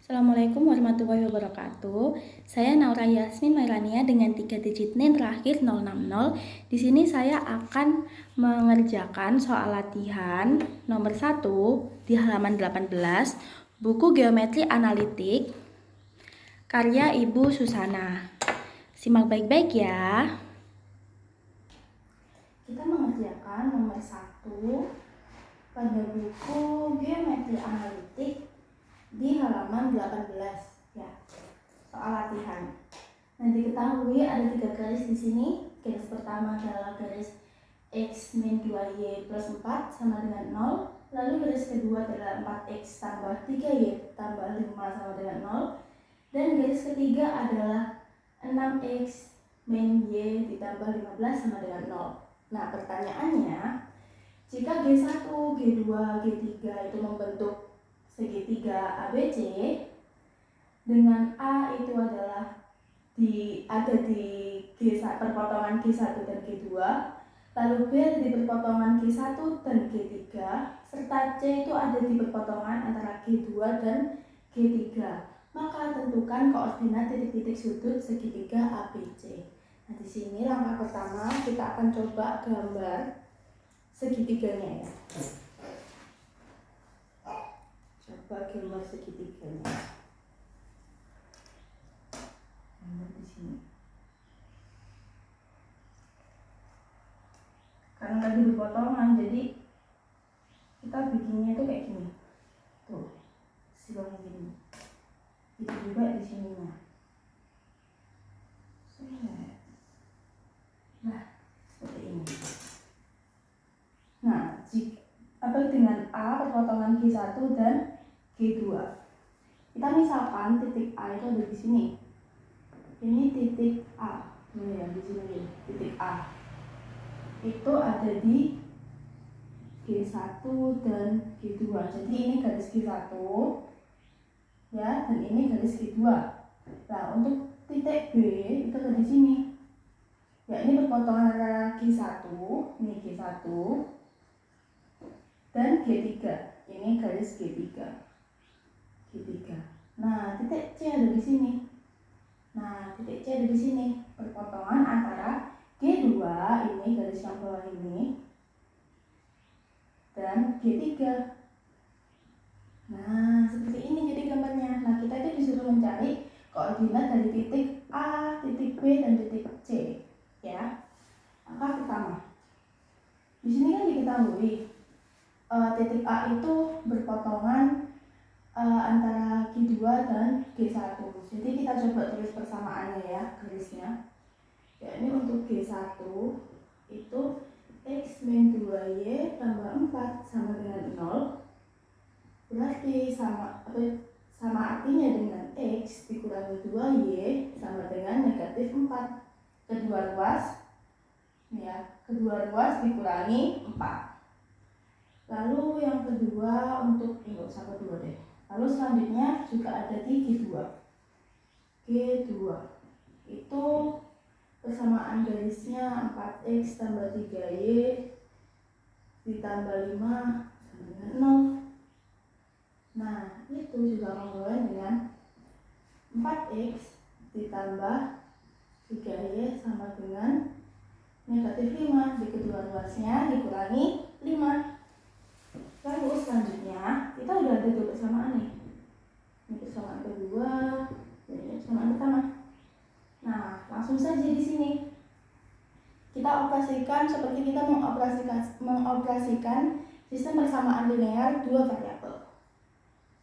Assalamualaikum warahmatullahi wabarakatuh. Saya Naura Yasmin Mairania dengan 3 digit NIM terakhir 060. Di sini saya akan mengerjakan soal latihan nomor 1 di halaman 18, buku Geometri Analitik, karya Ibu Susana. Simak baik-baik ya. Kita mengerjakan nomor 1 pada buku Geometri Analitik di halaman 18 ya. Soal latihan. Nah, diketahui ada 3 garis di sini. Garis pertama adalah garis X min 2Y plus 4 sama dengan 0. Lalu garis kedua adalah 4X tambah 3Y tambah 5 sama dengan 0. Dan garis ketiga adalah 6X min Y ditambah 15 sama dengan 0. Nah, pertanyaannya, jika G1, G2, G3 itu membentuk segitiga ABC, dengan A itu adalah ada di perpotongan G1 dan G2, lalu B ada di perpotongan G1 dan G3, serta C itu ada di perpotongan antara G2 dan G3. Maka tentukan koordinat titik-titik sudut segitiga ABC. Nah, di sini langkah pertama kita akan coba gambar segitiganya ya. Coba gambar segitiganya. Gambar di sini. Karena tadi berpotongan, jadi kita bikinnya itu kayak gini. Tuh, silangnya gini. Itu juga di sininya. Nah, seperti ini. Nah, dengan A perpotongan G1 dan G2. Kita misalkan titik A itu ada di sini. Ini titik A. Ini ya, di sini titik A. Itu ada di G1 dan G2. Jadi ini garis G1 ya, dan ini garis G2. Nah, untuk titik B itu ada di sini. Ya, ini perpotongan antara G1, ini G1 dan G3. Ini garis G3. Nah, titik C ada di sini. Nah, titik C ada di sini. Perpotongan antara G2, ini garis yang bawah ini, dan G3. Nah, seperti ini jadi gambarnya. Nah, kita itu disuruh mencari koordinat dari titik A, titik B, dan titik C. Ya. Langkah pertama. Di sini kan diketahui titik A itu berpotongan antara G2 dan G1. Jadi kita coba tulis persamaannya ya, garisnya. Ya, ini untuk G1 itu X min 2Y tambah 4 sama dengan 0. Berarti sama artinya dengan X dikurangi 2Y sama dengan negatif 4. Kedua ruas dikurangi 4. Lalu yang kedua untuk ini nggak usah kedua deh. Lalu selanjutnya juga ada di G2. Itu persamaan garisnya 4X tambah 3Y ditambah 5 sama dengan 0. Nah, itu juga kongruent dengan 4X ditambah 3Y sama dengan negatif 5. Di kedua ruasnya dikurangi 5. Lalu selanjutnya kita udah ada 2 persamaan nih. Ini persamaan kedua dan ini persamaan pertama. Nah, langsung saja di sini kita operasikan seperti kita mengoperasikan sistem persamaan linear 2 variabel.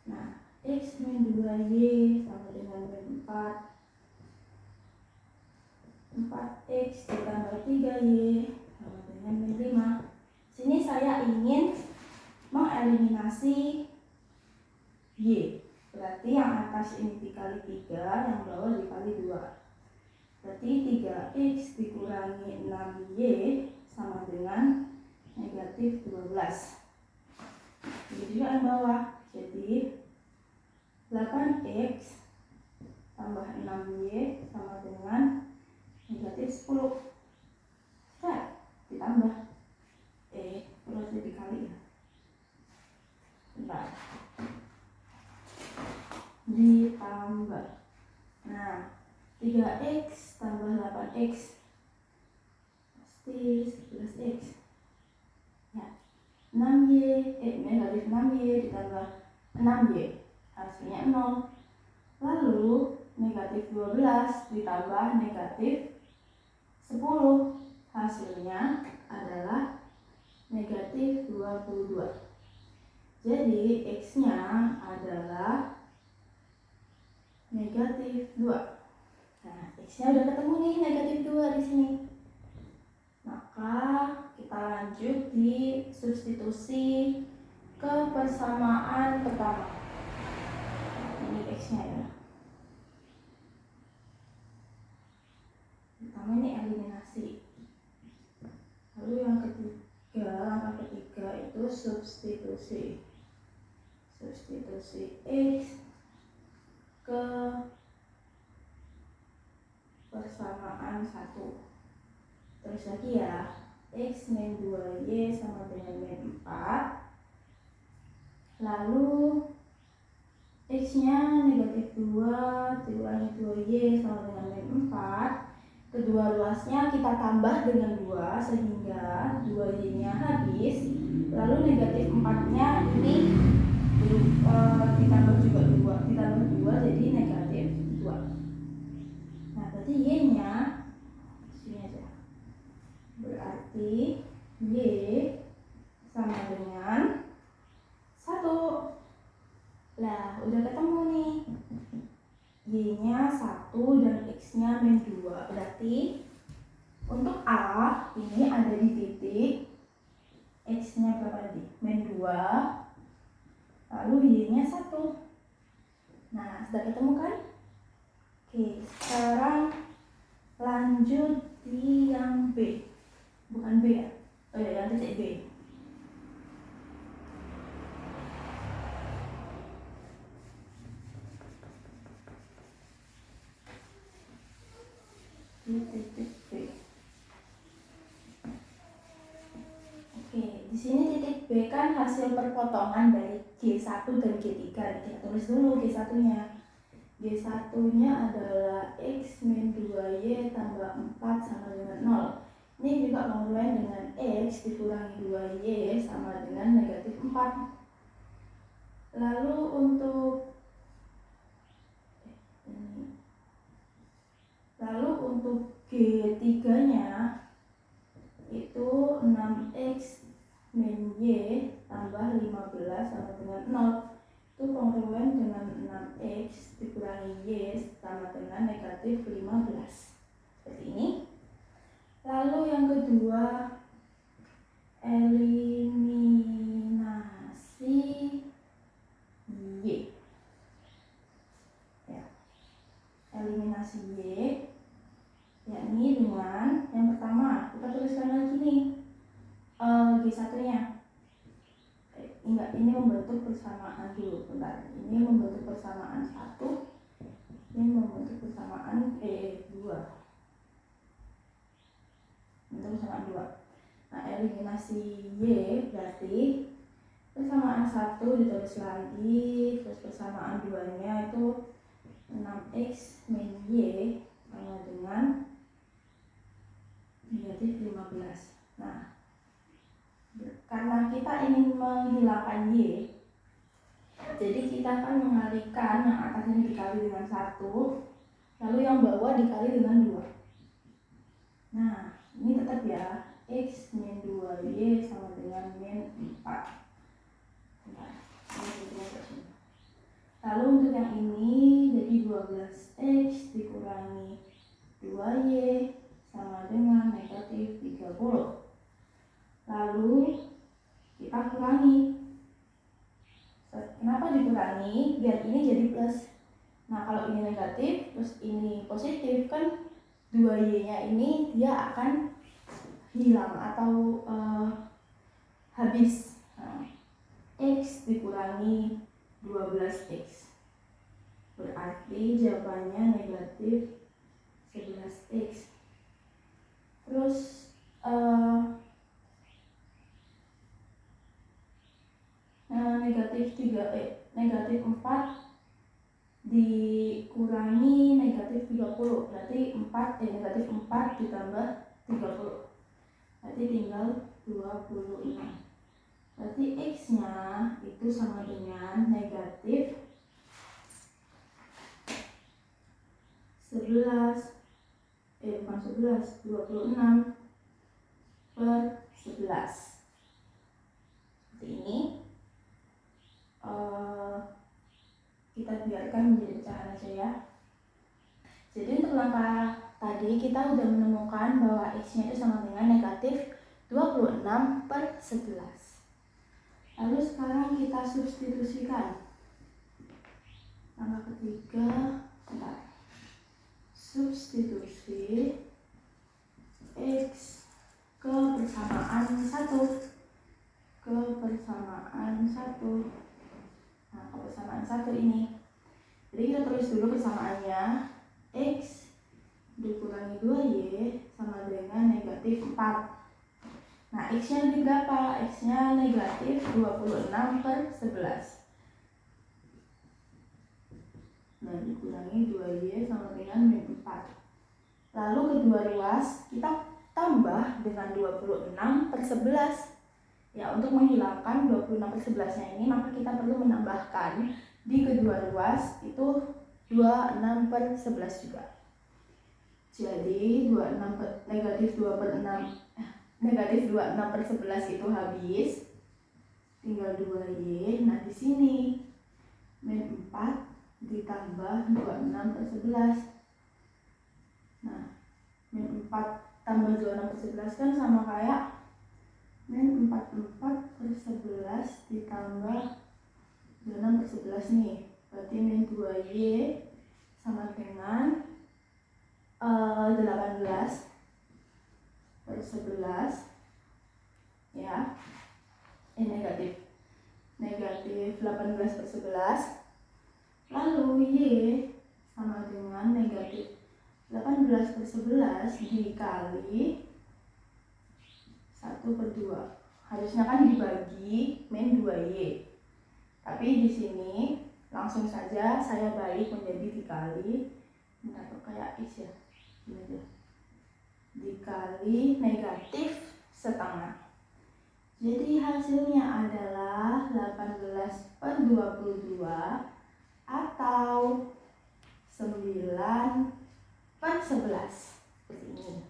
Nah, X min 2Y sama dengan 4X ditambah 3Y sama dengan min 5. Sini saya ingin mengeliminasi Y. Berarti yang atas ini dikali 3, yang bawah dikali 2. Berarti 3X dikurangi 6Y sama dengan negatif 12. Jadi juga yang bawah. Jadi 8X tambah 6Y sama dengan negatif 10. Ditambah berarti dikali ya. Bentar. ditambah. Nah, 3x tambah 8x pasti 11x. Ya, 6y, negatif 6y ditambah 6y, hasilnya 0. Lalu negatif 12 ditambah negatif 10, hasilnya adalah negatif 22. Jadi x-nya adalah negatif 2. Nah, x-nya udah ketemu nih, negatif 2 di sini. Maka kita lanjut di substitusi ke persamaan pertama. Ini x-nya ya. Pertama ini eliminasi. Lalu yang ketiga, langkah ketiga itu substitusi. Substitusi x ke persamaan 1. Terus lagi ya, x min 2y sama dengan min 4. Lalu x-nya negatif 2 dikurangi 2y sama dengan min 4. Kedua ruasnya kita tambah dengan 2 sehingga 2y-nya habis. Lalu negatif 4-nya ini ditambah juga 2, ditambah 2 jadi negatif 2. Nah, berarti y-nya sini aja. Berarti y sama dengan 1. Lah, udah ketemu nih. Y-nya 1 dan x-nya min 2. Berarti untuk A ini ada di titik x-nya berapa tadi? Min 2. Lalu y-nya 1. Nah, sudah ketemu kan? Oke, sekarang lanjut di yang B. Bukan B ya? Oh ya, yang titik B. Di titik B. Oke, di sini titik B kan hasil perpotongan dari G1 dan G3. Kita tulis dulu G1-nya. G1-nya adalah x min 2y tambah 4 sama dengan 0. Ini juga kongruen dengan x dikurangi 2y sama dengan negatif 4. Lalu untuk G3-nya itu 6x min y tambah 15 sama dengan 0. Itu kongruen dengan 6x dikurangi y sama dengan negatif 15. Seperti ini. Lalu yang kedua, eliminasi y. Ya. Eliminasi y yakni dengan yang pertama kita tuliskan lagi nih G1-nya. Enggak, ini membentuk persamaan dulu, bentar. Ini membentuk persamaan 1. Ini membentuk persamaan 2. Bentuk persamaan 2. Nah, eliminasi y berarti persamaan 1 ditulis lagi, terus persamaan 2-nya itu 6x min y sama dengan negatif 15. Nah, karena kita ingin menghilangkan y, jadi kita akan mengalihkan yang atasnya dikali dengan 1, lalu yang bawah dikali dengan 2. Nah, ini tetap ya, x min 2y sama dengan min 4. Lalu untuk yang ini jadi 12x dikurangi 2y sama dengan negatif 30. Lalu kita kurangi. Kenapa dikurangi? Biar ini jadi plus. Nah, kalau ini negatif terus ini positif, kan 2y-nya ini dia akan hilang atau habis. Nah, x dikurangi 12x. Berarti jawabannya negatif 11x. Terus negatif 4 dikurangi negatif 30, berarti negatif 4 ditambah 30, berarti tinggal 26. Berarti X nya itu sama dengan negatif 26 per 11. Seperti ini. Kita biarkan menjadi pecahan aja ya. Jadi untuk langkah tadi kita udah menemukan bahwa X nya itu sama dengan negatif 26 per 11. Lalu sekarang kita substitusikan. Langkah ketiga, substitusi X ke persamaan 1. Nah, ke persamaan 1 ini. Jadi kita tulis dulu persamaannya. X dikurangi 2Y sama dengan negatif 4. Nah, X-nya di berapa? X-nya negatif 26 per 11. Nah, dikurangi 2Y sama dengan min 4. Lalu kedua ruas kita tambah dengan 26 per 11. Ya, untuk menghilangkan 26 per 11-nya ini, maka kita perlu menambahkan di kedua ruas itu 26 per 11 juga. Jadi negatif 26 per 11 itu habis, tinggal 2Y. Nah, di sini min 4 ditambah 26 per 11. Nah, min 4 tambah 26 per 11 kan sama kayak min 44 per 11 ditambah 26 per 11 nih. Berarti min 2Y sama dengan 18 per 11 ya. Negatif 18 per 11. Lalu Y sama dengan negatif 18 per 11 dikali 1 per 2. Harusnya kan dibagi min 2Y. Tapi di sini langsung saja saya balik menjadi dikali, kayak X ya. Ini aja. Dikali negatif setengah. Jadi hasilnya adalah 18 per 22 atau 9 per 11. Seperti ini.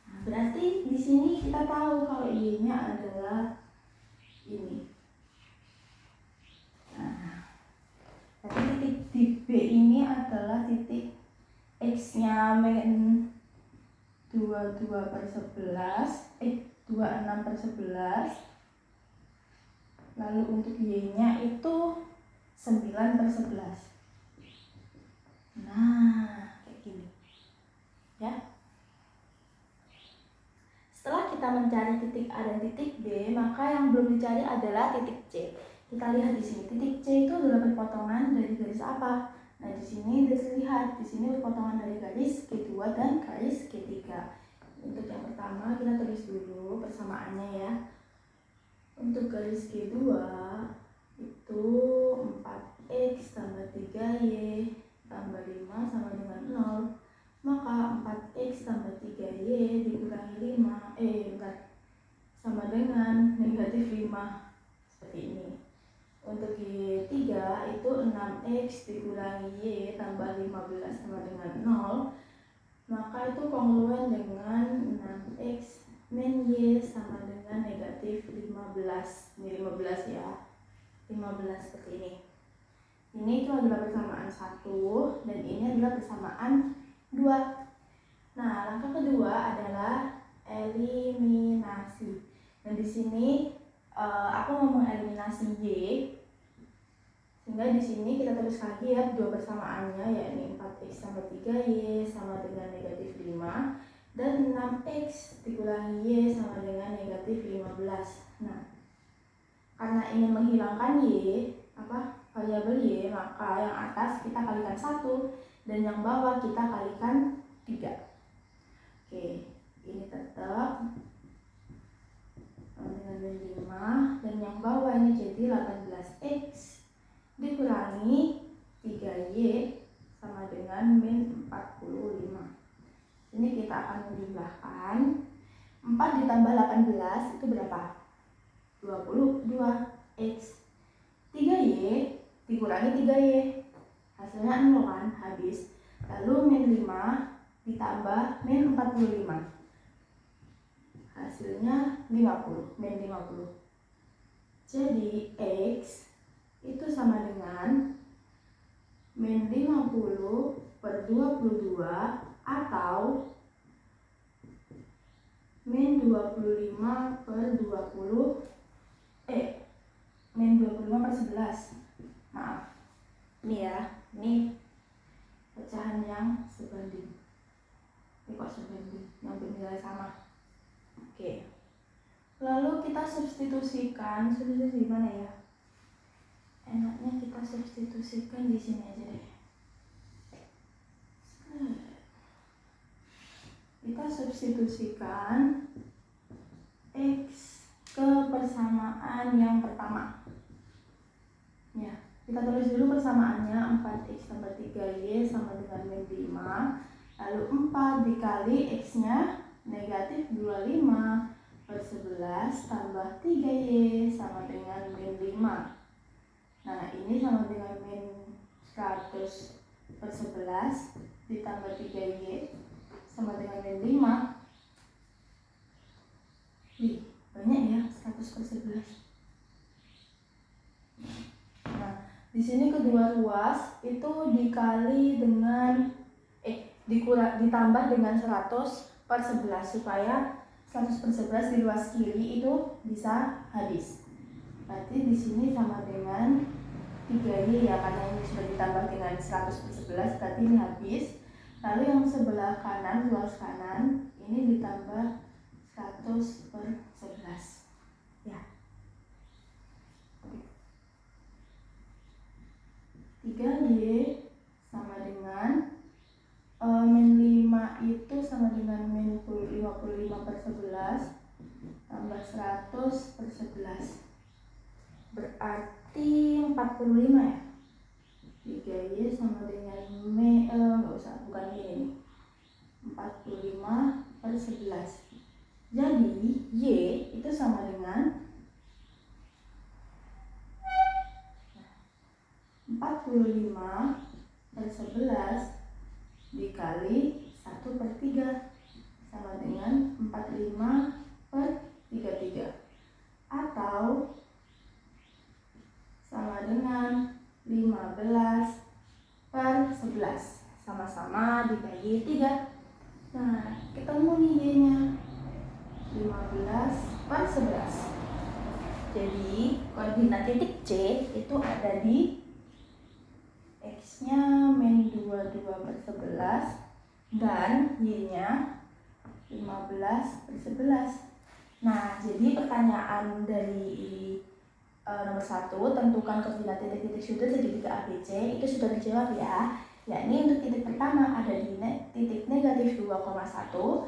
Nah, berarti di sini kita tahu kalau Y-nya adalah ini. Nah, tapi titik di B ini adalah titik X-nya min 26 per 11. Lalu untuk Y-nya itu 9 per 11. Nah, kayak gini. Ya. Setelah kita mencari titik A dan titik B, maka yang belum dicari adalah titik C. Kita lihat di sini, titik C itu adalah perpotongan dari garis apa? Nah, di sini dilihat, di sini perpotongan dari garis G2 dan garis G3. Untuk yang pertama kita tulis dulu persamaannya ya. Untuk garis G2 itu 4X tambah 3Y tambah 5 sama dengan 0. Maka 4X tambah 3Y dikurangi 5 sama dengan negatif 5. Seperti ini. Untuk Y3 itu 6X dikurangi Y tambah 15 sama dengan 0. Maka itu kongruen dengan 6X min Y sama dengan negatif 15. Ini 15 ya. 15 seperti ini. Ini itu adalah persamaan 1 dan ini adalah persamaan 2. Nah, langkah kedua adalah eliminasi. Dan di sini aku mau mengeliminasi Y, sehingga di sini kita tulis lagi ya dua persamaannya, yakni 4X tambah 3Y sama dengan negatif 5 dan 6X dikurangi Y sama dengan negatif 15. Nah, karena ingin menghilangkan Y, variabel Y, maka yang atas kita kalikan 1 dan yang bawah kita kalikan 3. Oke, ini tetap dengan 5 dan yang bawah ini jadi 18X dikurangi 3Y sama dengan min 45. Ini kita akan menjumlahkan 4 ditambah 18 itu berapa? 22X. 3Y dikurangi 3Y, hasilnya 0 kan, habis. Lalu min 5 ditambah min 45, hasilnya 50, min 50. Jadi X itu sama dengan min 50 per 22 atau min 25 per 20 min 25 per 11. Maaf, ini ya, ini pecahan yang sebanding. Ini kok sebanding, yang bernilai sama. Oke. Lalu kita substitusikan, substitusi mana ya? Enaknya kita substitusikan di sini aja deh. Kita substitusikan X ke persamaan yang pertama. Ya, kita tulis dulu persamaannya, 4X tambah 3Y sama dengan min 5. Lalu 4 dikali X-nya negatif 25 per 11 tambah 3Y sama dengan min 5. Nah, ini sama dengan min 100 per 11 ditambah 3Y sama dengan min 5. Wih, banyak ya, 100 per 11. Nah, di sini kedua ruas itu dikali dengan ditambah dengan 100 per 11 supaya 100 per 11 di ruas kiri itu bisa habis. Berarti di sini sama dengan 3Y ya, karena ini sudah ditambah dengan 100 per 11 berarti ini habis. Lalu yang sebelah kanan, ruas kanan, ini ditambah 100 per 11 ya. 3Y sama dengan min 5 itu sama dengan min 55 per 11 tambah 100 per 11 berarti 45 ya. 3Y sama dengan bukan ini 45 per 11. Jadi Y itu sama dengan 45 per 11 dikali 1 per 3 sama dengan 45 per 33 atau sama dengan 15 per 11 sama-sama dibagi 3. Nah, ketemu nih Y-nya 15 per 11. Jadi koordinat titik C itu ada di X-nya min 22 per 11 dan Y-nya 15 per 11. Nah, jadi pertanyaan dari nomor 1, tentukan koordinat titik-titik sudut segitiga ABC, itu sudah dijawab ya. Yakni untuk titik pertama ada di titik negatif 2,1.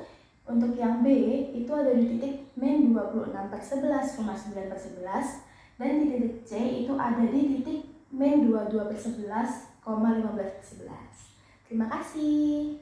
Untuk yang B itu ada di titik min 26 per 11,9 per 11. Dan di titik C itu ada di titik min 22 per 11,15 per 11. Terima kasih.